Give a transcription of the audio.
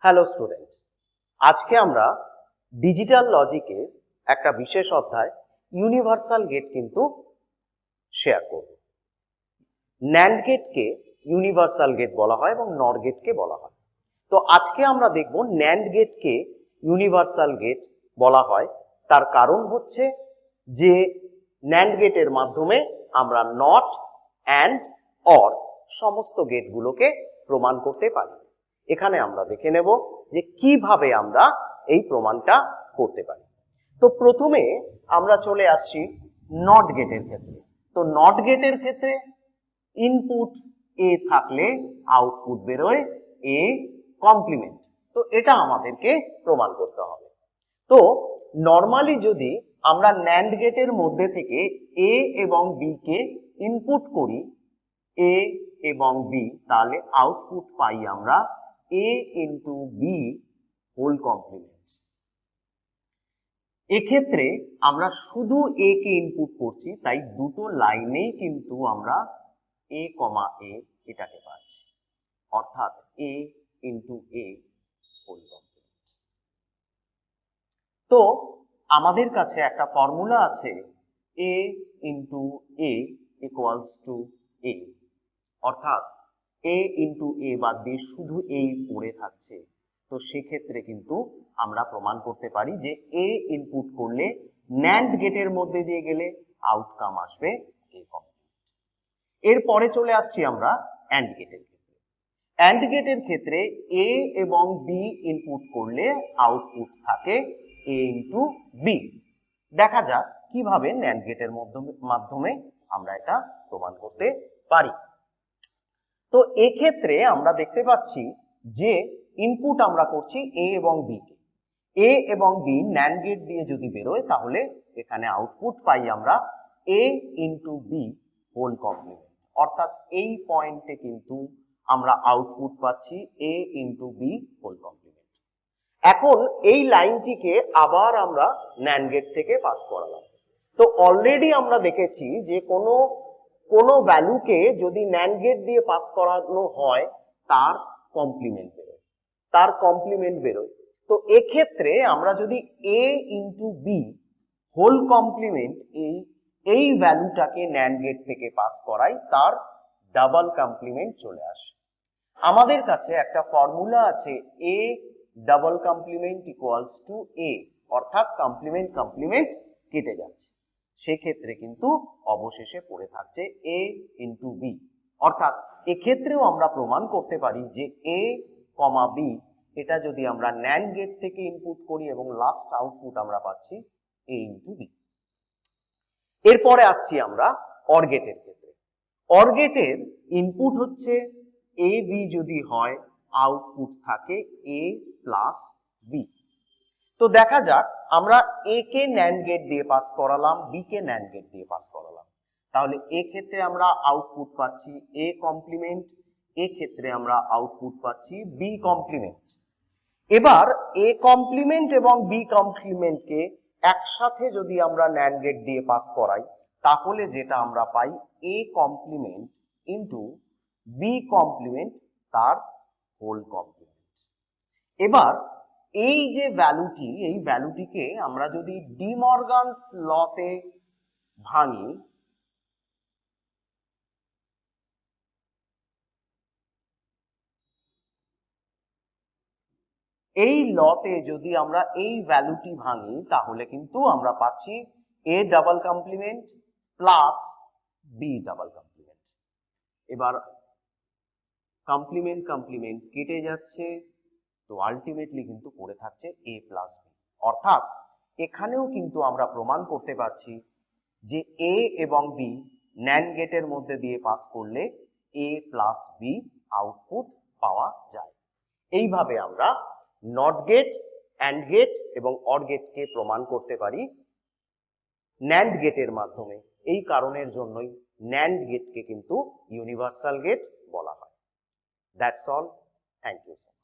Hello student, আজকে আমরা digital লজিকে একটা বিশেষ অধ্যায় ইউনিভার্সাল গেট কিন্তু শেয়ার করব। ন্যান্ড গেটকে ইউনিভার্সাল গেট বলা হয় এবং নর গেটকে বলা হয়। তো আজকে আমরা দেখব ন্যান্ড গেটকে ইউনিভার্সাল গেট বলা হয়। তার কারণ হচ্ছে যে ন্যান্ড গেটের মাধ্যমে আমরা নট, অ্যান্ড, অর সমস্ত গেটগুলোকে প্রমাণ করতে পারি। এখানে আমরা দেখে নেব যে কিভাবে আমরা এই প্রমাণটা করতে পারি। তো প্রথমে আমরা চলে আসছি নট গেটের ক্ষেত্রে। তো নট গেটের ক্ষেত্রে ইনপুট এ থাকলে আউটপুট বেরোয় এ কমপ্লিমেন্ট। তো এটা আমাদেরকে প্রমাণ করতে হবে। তো নরমালি যদি আমরা ন্যান্ড গেটের মধ্যে থেকে এ এবং বি কে ইনপুট করি, এ এবং বি, তাহলে আউটপুট পাই আমরা এ ইন্টু বি হোল কমপ্লিমেন্ট। এক্ষেত্রে আমরা শুধু এ কে ইনপুট করছি, তাই দুটো লাইনেই কিন্তু আমরা এ কমা এ এটাকে পাচ্ছি, অর্থাৎ এ ইন্টু এ হোল কমপ্লিমেন্ট। তো আমাদের কাছে একটা ফর্মুলা আছে, এ into A equals to A, অর্থাৎ এ ইন্টু এ বাদ দিয়ে শুধু এই পড়ে থাকছে। তো সেক্ষেত্রে কিন্তু আমরা প্রমাণ করতে পারি যে এ ইনপুট করলে ন্যান্ড গেটের মধ্যে দিয়ে গেলে আউটকাম আসবে এ কমপ্লিমেন্ট। এরপরে চলে আসছি আমরা অ্যান্ড গেটের ক্ষেত্রে। অ্যান্ড গেটের ক্ষেত্রে এ এবং বি ইনপুট করলে আউটপুট থাকে এ ইন্টু বি। দেখা যাক কিভাবে ন্যান্ড গেটের মাধ্যমে আমরা এটা প্রমাণ করতে পারি। তো এক্ষেত্রে আমরা দেখতে পাচ্ছি যে ইনপুট আমরা করছি এ এবং বি কে। এ এবং বি ন্যান্ড গেট দিয়ে যদি বেরোয় তাহলে এখানে আউটপুট পাই আমরা এ ইন্টু বি হোল কমপ্লিমেন্ট, অর্থাৎ এই পয়েন্টে কিন্তু আমরা আউটপুট পাচ্ছি এ ইন্টু বি হোল কমপ্লিমেন্ট। এখন এই লাইনটিকে আবার আমরা ন্যান্ড গেট থেকে পাস করালাম। তো অলরেডি আমরা দেখেছি যে কোনো ভ্যালুকে যদি ন্যান্ড গেট দিয়ে পাস করানো হয় তার কমপ্লিমেন্ট বেরোয়। তো এক্ষেত্রে আমরা যদি এ ইন্টু বি হোল কমপ্লিমেন্ট এই ভ্যালুটাকে ন্যান্ড গেট থেকে পাস করাই, তার ডাবল কমপ্লিমেন্ট চলে আসে। আমাদের কাছে একটা ফর্মুলা আছে, A double complement equals to A, অর্থাৎ কমপ্লিমেন্ট কেটে যাচ্ছে। সেক্ষেত্রে কিন্তু অবশেষে পড়ে থাকছে এ ইন্টু বি, অর্থাৎ এক্ষেত্রেও আমরা প্রমাণ করতে পারি যে এ কমা বি এটা যদি আমরা ন্যান্ড গেট থেকে ইনপুট করি এবং লাস্ট আউটপুট আমরা পাচ্ছি এ ইন্টু বি। এরপরে আসছি আমরা অর গেটের ক্ষেত্রে। অর গেটের ইনপুট হচ্ছে এ বি, যদি হয় আউটপুট থাকে এ প্লাস বি। তো দেখা যাক আমরা এ কে ন্যান্ড গেট দিয়ে পাস করালাম, বি কে ন্যান্ড গেট দিয়ে পাস করালাম, তাহলে এক্ষেত্রে আমরা আউটপুট পাচ্ছি এ কমপ্লিমেন্ট, এক্ষেত্রে আমরা আউটপুট পাচ্ছি বি কমপ্লিমেন্ট। এবার এ কমপ্লিমেন্ট এবং বি কমপ্লিমেন্টকে একসাথে যদি আমরা ন্যান্ড গেট দিয়ে পাস করাই তাহলে যেটা আমরা পাই A complement into B complement তার হোল কমপ্লিমেন্ট। এবার এই যে ভ্যালুটি, এই ভ্যালুটিকে আমরা যদি ডি মর্গানস লতে ভাঙি, এই লতে যদি আমরা এই ভ্যালুটি ভাঙি তাহলে কিন্তু আমরা পাচ্ছি A double complement plus B double complement. এবার কমপ্লিমেন্ট কেটে যাচ্ছে, তো আলটিমেটলি কিন্তু পড়ে থাকছে এ প্লাস বি। অর্থাৎ এখানেও কিন্তু আমরা প্রমাণ করতে পারছি যে এ এবং বি ন্যান্ড গেটের মধ্যে দিয়ে পাস করলে এ প্লাস বি আউটপুট পাওয়া যায়। এইভাবে আমরা নট গেট, অ্যান্ড গেট এবং অর গেটকে প্রমাণ করতে পারি ন্যান্ড গেটের মাধ্যমে। এই কারণের জন্যই ন্যান্ড গেটকে কিন্তু ইউনিভার্সাল গেট বলা হয়। That's all. Thank you sir.